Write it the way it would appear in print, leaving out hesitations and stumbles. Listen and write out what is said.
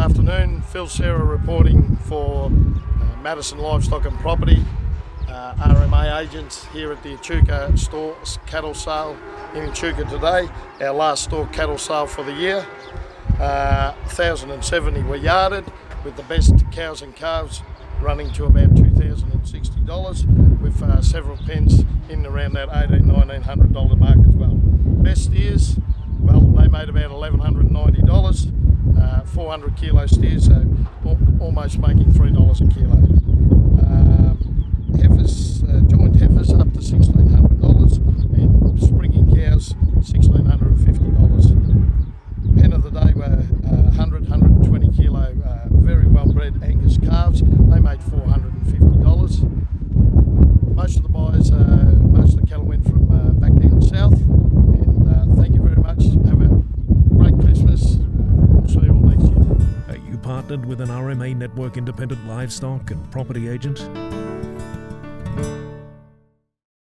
afternoon. Phil Serra reporting for Maddison Livestock and Property, RMA agents here at the Echuca Store Cattle Sale in Echuca today. Our last store cattle sale for the year. 1,070 were yarded, with the best cows and calves running to about $2,060, with several pens in around that $1,800-$1,900 mark as well. Best steers, well, they made about $1,190. 400 kilo steers, so almost making $3 a kilo. Heifers, joint heifers up to $1,600, and springing cows $1,650. Pen of the day were 120 kilo very well bred Angus calves. They made $450. Most of the buyers, most of the cattle went from back down south. And thank you very much. Have a great Christmas. We'll see you all next year. Are you partnered with an RMA Network independent livestock and property agent?